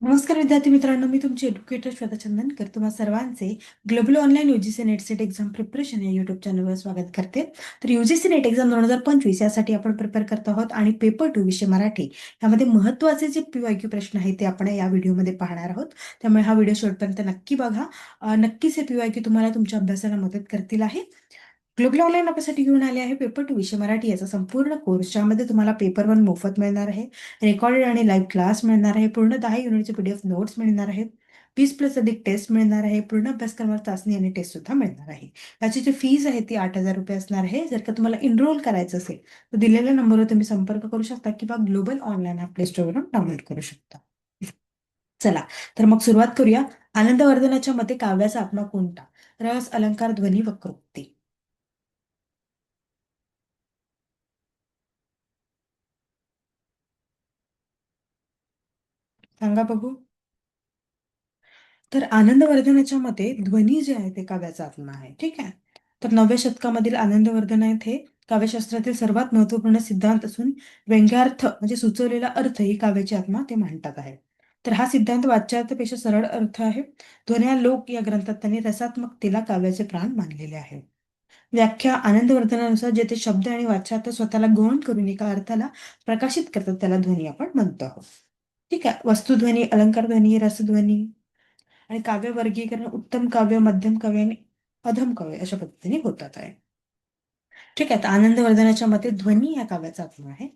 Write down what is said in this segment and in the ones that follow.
नमस्कार विद्यार्थी मित्रांनो, मी तुमची एज्युकेटर श्वेता चंदनकर तुम्हा सर्वांचे global online UGC net set exam preparation या युट्यूब चॅनलवर स्वागत करते. तर यूजीसी नेट एक्झाम 2025 यासाठी आपण प्रिपेअर करत आहोत आणि पेपर 2 विषय मराठी यामध्ये महत्त्वाचे जे PYQ प्रश्न आहेत ते आपण या व्हिडिओमध्ये पाहणार आहोत. त्यामुळे हा व्हिडिओ शेवटपर्यंत नक्की बघा. नक्कीच हे PYQ तुम्हाला तुमच्या अभ्यासाला मदत करतील आहे. ग्लोबल ऑनलाईन आपल्यासाठी घेऊन आले आहे पेपर 2 विषय मराठी याचा संपूर्ण कोर्स, ज्यामध्ये तुम्हाला पेपर 1 मोफत मिळणार आहे, रेकॉर्डेड आणि लाईव्ह क्लास मिळणार आहे, पूर्ण 10 युनिटचे PDF नोट्स मिळणार आहेत, 20+ अधिक टेस्ट मिळणार आहे, पूर्ण अभ्यासक्रमावर चाचणी आणि टेस्ट सुद्धा मिळणार आहे. याची जी फीज आहे ती 8,000 रुपये असणार आहे. जर का तुम्हाला एनरोल करायचं असेल तर दिलेल्या नंबरवर तुम्ही संपर्क करू शकता किंवा ग्लोबल ऑनलाईन ॲप प्ले स्टोअरवरून डाउनलोड करू शकता. चला, तर मग सुरुवात करूया. आनंदवर्धनाच्या मते काव्याचा आत्मा कोणता? रस, अलंकार, ध्वनी, वक्रोक्ती. सांगा बघू. तर आनंदवर्धनाच्या मते ध्वनी जे आहे ते काव्याचा आत्मा आहे. ठीक आहे. तर 9व्या शतकामधील आनंदवर्धन आहेत हे काव्यशास्त्रातील सर्वात महत्वपूर्ण सिद्धांत असून व्यंग्यार्थ म्हणजे सुचवलेला अर्थ ही काव्याची आत्मा ते मांडतात आहे. तर हा सिद्धांत वाच्यार्थापेक्षा सरळ अर्थ आहे. ध्वन्यालोक या ग्रंथात त्यांनी रसात्मकतेला काव्याचे प्राण मानलेले आहे. व्याख्या आनंदवर्धनानुसार जे ते शब्द आणि वाच्यार्थ स्वतःला गौण करून एका अर्थाला प्रकाशित करतात त्याला ध्वनी आपण म्हणतो आहोत. ठीक आहे. वस्तुध्वनी, अलंकार ध्वनी, रसध्वनी आणि काव्य वर्गीकरण उत्तम काव्य, मध्यम काव्य आणि अधम काव्य अशा पद्धतीने होतात आहे. ठीक आहे. तर आनंदवर्धनाच्या मते ध्वनी या काव्याचा आत्मा आहे.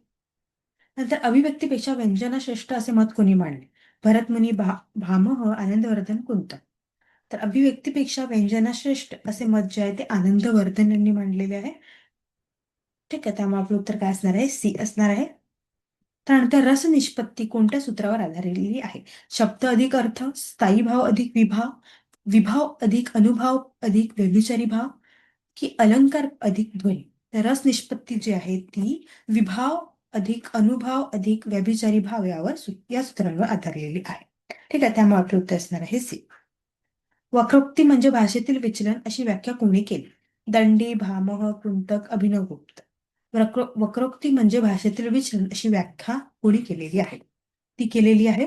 नंतर अभिव्यक्तीपेक्षा व्यंजना श्रेष्ठ असे मत कोणी मांडले? भरतमुनी, भामह, आनंदवर्धन, कुंत. तर अभिव्यक्तीपेक्षा व्यंजना श्रेष्ठ असे मत जे आहे ते आनंदवर्धन यांनी मांडलेले आहे. ठीक आहे. त्यामुळे आपलं उत्तर काय असणार आहे? सी असणार आहे. त्यानंतर रस निष्पत्ती कोणत्या सूत्रावर आधारलेली आहे? शब्द अधिक अर्थ, स्थायी भाव अधिक विभाव, विभाव अधिक अनुभाव अधिक व्यभिचारी भाव की अलंकार अधिक ध्वनी. तर रस निष्पत्ती जी आहे ती विभाव अधिक अनुभाव अधिक व्यभिचारी भाव या सूत्रांवर आधारलेली आहे. ठीक आहे. त्यामुळे आपलं उत्तर असणार आहे सी. वक्रोक्ती म्हणजे भाषेतील विचलन अशी व्याख्या कोणी केली? दंडी, भामह, कुंतक, अभिनवगुप्त. वक्रोक्ती म्हणजे भाषेतील विचलन अशी व्याख्या कोणी केलेली आहे? ती केलेली आहे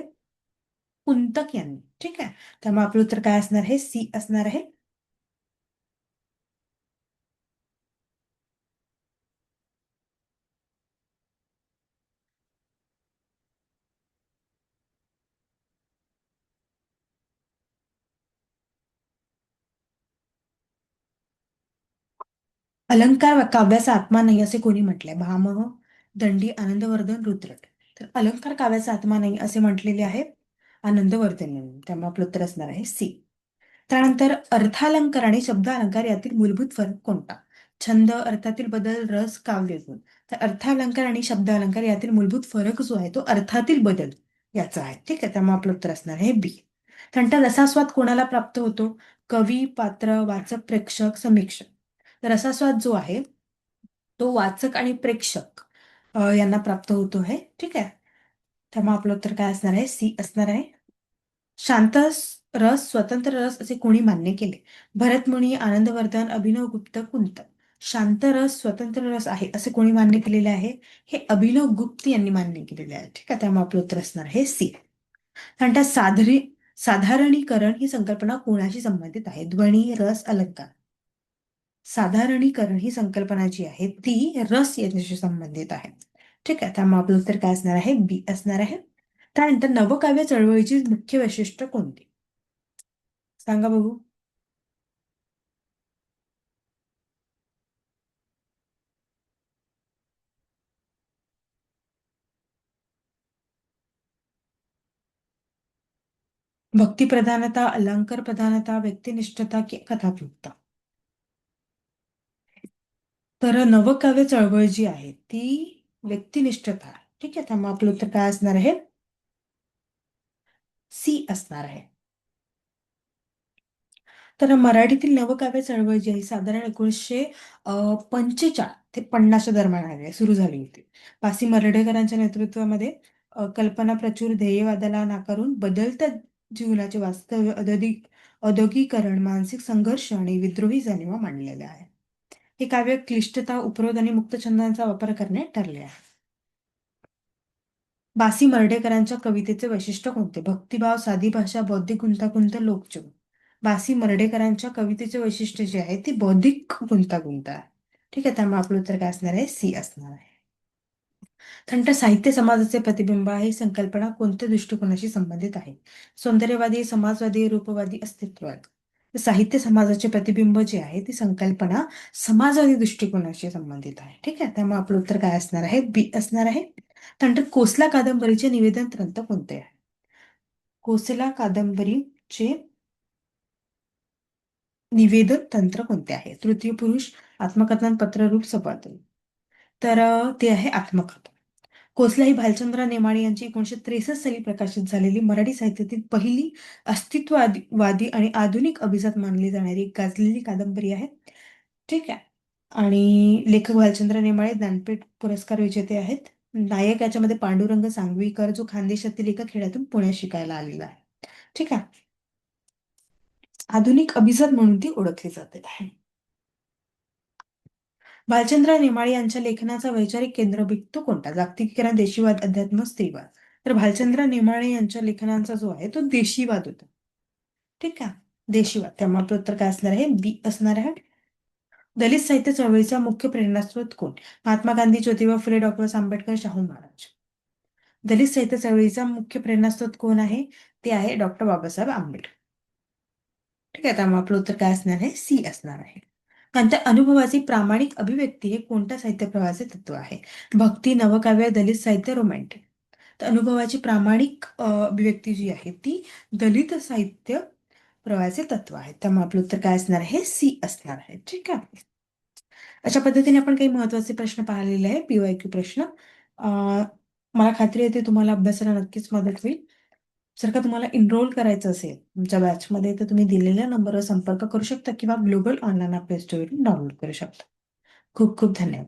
कुंतक यांनी. ठीक आहे. त्यामुळे आपलं उत्तर काय असणार आहे? सी असणार आहे. अलंकार काव्याचा आत्मा नाही असे कोणी म्हटलंय? भामह, दंडी, आनंदवर्धन, रुद्रट. तर अलंकार काव्याचा आत्मा नाही असे म्हटलेले आहे आनंदवर्धन यांनी. त्यामुळे आपलं उत्तर असणार आहे सी. त्यानंतर अर्थालंकार आणि शब्दालंकार यातील मूलभूत फरक कोणता? छंद, अर्थातील बदल, रस, काव्य गुण. तर अर्थालंकार आणि शब्दालंकार यातील मूलभूत फरक जो आहे तो अर्थातील बदल याचा आहे. ठीक आहे. त्यामुळे आपलं उत्तर असणार आहे बी. त्यानंतर रसास्वाद कोणाला प्राप्त होतो? कवी, पात्र, वाचक, प्रेक्षक, समीक्षक. तर रसास्वाद जो आहे तो वाचक आणि प्रेक्षक यांना प्राप्त होतो आहे. ठीक आहे. त्यामुळे आपलं उत्तर काय असणार आहे? सी असणार आहे. शांत रस स्वतंत्र रस असे कोणी मान्य केले? भरतमुनी, आनंदवर्धन, अभिनवगुप्त, कुंत. शांत रस स्वतंत्र रस आहे असे कोणी मान्य केलेले आहे? हे अभिनवगुप्त यांनी मान्य केलेले आहे. ठीक आहे. त्यामुळे आपलं उत्तर असणार आहे सी. त्यानंतर साधारणीकरण ही संकल्पना कोणाशी संबंधित आहे? ध्वनी, रस, अलंकार. साधारणीकरण ही संकल्पना जी आहे ती रस याच्याशी संबंधित आहे. ठीक आहे. त्यामुळे आपलं उत्तर काय असणार आहे? बी असणार आहे. त्यानंतर नवकाव्य चळवळीची मुख्य वैशिष्ट्य कोणती? सांगा बघू. भक्तिप्रधानता, अलंकार प्रधानता, व्यक्तिनिष्ठता की कथात्मकता. तर नवकाव्य चळवळ जी आहे ती व्यक्तिनिष्ठता आहे. ठीक आहे. त्यामुळे आपलं उत्तर काय असणार आहे? सी असणार आहे. तर मराठीतील नवकाव्य चळवळ जी आहे साधारण 1945 ते 50च्या दरम्यान सुरू झाली होती. पासी मर्ढेकरांच्या नेतृत्वामध्ये कल्पना प्रचूर ध्येयवादाला नाकारून बदलत्या जीवनाचे वास्तव, औद्योगिकरण, मानसिक संघर्ष आणि विद्रोही जाणीवा मांडलेल्या आहे. हे काव्य क्लिष्टता, उपरोध आणि मुक्त छंदांचा वापर करणे ठरले आहे. बासी मर्ढेकरांच्या कवितेचे वैशिष्ट्य कोणते? भक्तिभाव, साधी भाषा, बौद्धिक गुंतागुंत, लोकजीवन. बासी मर्ढेकरांच्या कवितेचे वैशिष्ट्य जे आहे ती बौद्धिक गुंतागुंत आहे. ठीक आहे, त्यामुळे आपलं उत्तर काय असणार आहे? सी असणार आहे. त्यानंतर साहित्य समाजाचे प्रतिबिंब ही संकल्पना कोणत्या दृष्टिकोनाशी संबंधित आहे? सौंदर्यवादी, समाजवादी, रूपवादी, अस्तित्ववाद. तर साहित्य समाजाचे प्रतिबिंब जे आहे ती संकल्पना समाजवादी दृष्टिकोनाशी संबंधित आहे. ठीक आहे, त्यामुळे आपलं उत्तर काय असणार आहे? बी असणार आहे. त्यानंतर कोसला कादंबरीचे निवेदन ग्रंथ कोणते आहे? कोसला कादंबरीचे निवेदन तंत्र कोणते आहे? तृतीय पुरुष, आत्मकथन, पत्ररूप, सपाटून. तर ते आहे आत्मकथन. कोसला ही भालचंद्र नेमाडे यांची 1963 साली प्रकाशित झालेली मराठी साहित्यातील पहिली अस्तित्ववादी आणि आधुनिक अभिजात मानली जाणारी एक गाजलेली कादंबरी आहे. ठीक आहे. आणि लेखक भालचंद्र नेमाडे ज्ञानपीठ पुरस्कार विजेते आहेत. नायक याच्यामध्ये पांडुरंग सांगवीकर, जो खानदेशातील एका खेड्यातून पुण्यात शिकायला आलेला आहे. ठीक आहे. आधुनिक अभिजात म्हणून ती ओळखली जाते. भालचंद्र नेमाळे यांच्या लेखनाचा वैचारिक केंद्रबिंदू तो कोणता? जागतिकीकरण, देशीवाद, अध्यात्म, स्त्रीवाद. तर भालचंद्र नेमाळे यांच्या लेखनाचा जो आहे तो देशीवाद होता. ठीक आहे, देशीवाद. त्यामुळे आपलं उत्तर काय असणार आहे? बी असणार आहे. दलित साहित्य चळवळीचा मुख्य प्रेरणास्रोत कोण? महात्मा गांधी, ज्योतिबा फुले, डॉक्टर आंबेडकर, शाहू महाराज. दलित साहित्य चळवळीचा मुख्य प्रेरणास्रोत कोण आहे? ते आहे डॉक्टर बाबासाहेब आंबेडकर. ठीक आहे, त्यामुळे आपलं उत्तर काय असणार आहे? सी असणार आहे. नंतर अनुभवाची प्रामाणिक अभिव्यक्ती हे कोणत्या साहित्य प्रवाहाचे तत्व आहे? भक्ती, नवकाव्य, दलित साहित्य, रोमॅन्टिक. तर अनुभवाची प्रामाणिक अभिव्यक्ती जी आहे ती दलित साहित्य प्रवाहाचे तत्व आहे. त्यामुळे आपलं उत्तर काय असणार आहे? सी असणार आहे. ठीक आहे. अशा पद्धतीने आपण काही महत्वाचे प्रश्न पाहिलेले आहे, PYQ प्रश्न. मला खात्री आहे ते तुम्हाला अभ्यासाला नक्कीच मदत होईल. जर का तुम्हाला एनरोल करायचं असेल तुमच्या बॅचमध्ये तर तुम्ही दिलेल्या नंबरवर संपर्क करू शकता किंवा ग्लोबल ऑनलाईन प्ले स्टोअरवरून डाउनलोड करू शकता. खूप खूप धन्यवाद.